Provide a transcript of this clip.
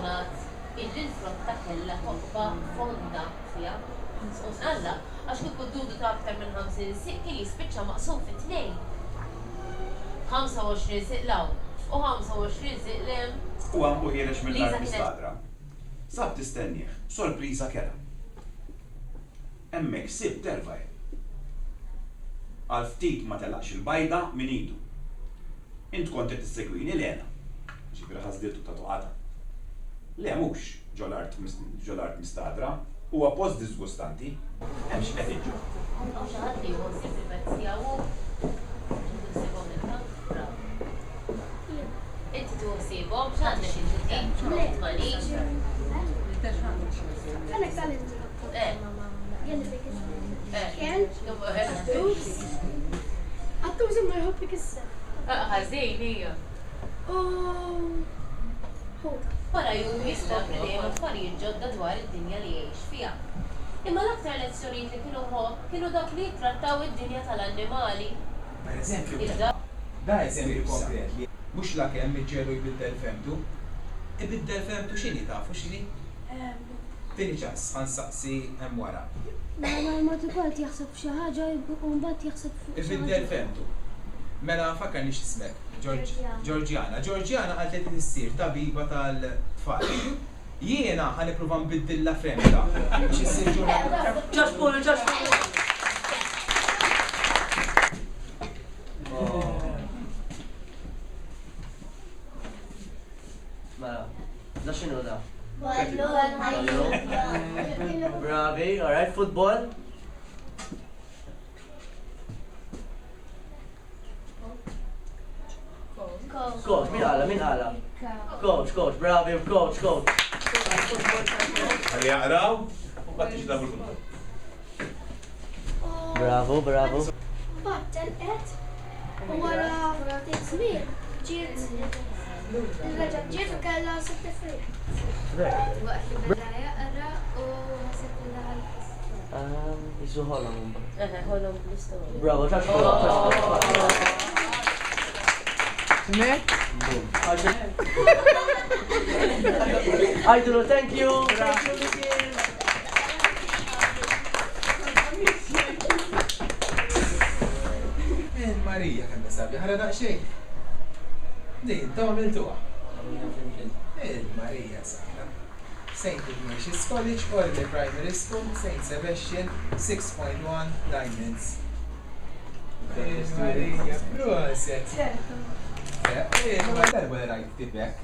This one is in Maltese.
sfortunat illi l-flotta kellha toqba fonda fiha. Alla, għax kieku d-dudu ta' aktar minn 50 siq kien jispiċċa maqsum fi tnejn. 25 siq law u 25 siq lem. U għambu ħirex mill-art mistadra. Sab tistenniħ, sorpriża kera. Emmek sib tervaj. Għal ftit ma telaqx il-bajda minn idu. Int kontet tissegwini l-ena. Ġifiri ħazdiltu ta' tuqata. Le mux ġol-art mistadra. Huwa post disgustanti. Hemm x'qed iġġu. Għaw xi ħadd li jħossib il-pezz tiegħu tħossibhom il-kamra. Inti tħossibhom x'għandek inti Le. tmalix. Għalek tal-inġu. Ken? Għattus imma jħobbik issa. Ħażin hija. Ħoda. Wara jum jistaqri li hemm affarijiet ġodda dwar id-dinja li jgħix fiha. Imma l-aktar lezzjonijiet li kienu dak li jittrattaw id-dinja tal-annimali. Per eżempju, Iżda da eżempju konkret li mhux la kemm iġġelu jbiddel femtu. Ibiddel femtu x'inhi tafu x'inhi? Tieni ċans ħansaqsi hemm wara. Ma tibalt jaħseb f'xi ħaġa u mbagħad jaħseb fuq xi Ibiddel ħaġa. femtu. Mela fakkarni x'ismek. Georgiana. Georgiana qalet li tissir tabiba tal-tfal. Jiena ħanipprova nbiddilha femta. X'issir Georgiana? Ġoġ Pulu. Mela, da xinu da? Ballon. Bravi, alright, football? Coach, min għala? Coach, bravi, coach. Għalli jaqraw, u għatti ġdabu l-futbol. Bravo. Battel qed u wara ftit żmien ġiet il-reġa' ġiet u kellha 6 friq. Waqt li beda jaqra u ħaseb li daħal. Jisu ħolom. Ħolhom bl-istorja. Bravo, ċaċ. Idol, thank you. Marija kemm sabi ħara daqsxejn. Din taw għamiltuha. Marija sabna. St. Ignatius College, Orley Primary School, St. Sebastian, 6.1 Diamonds. Marija, proset. Ma darba rajt tibek.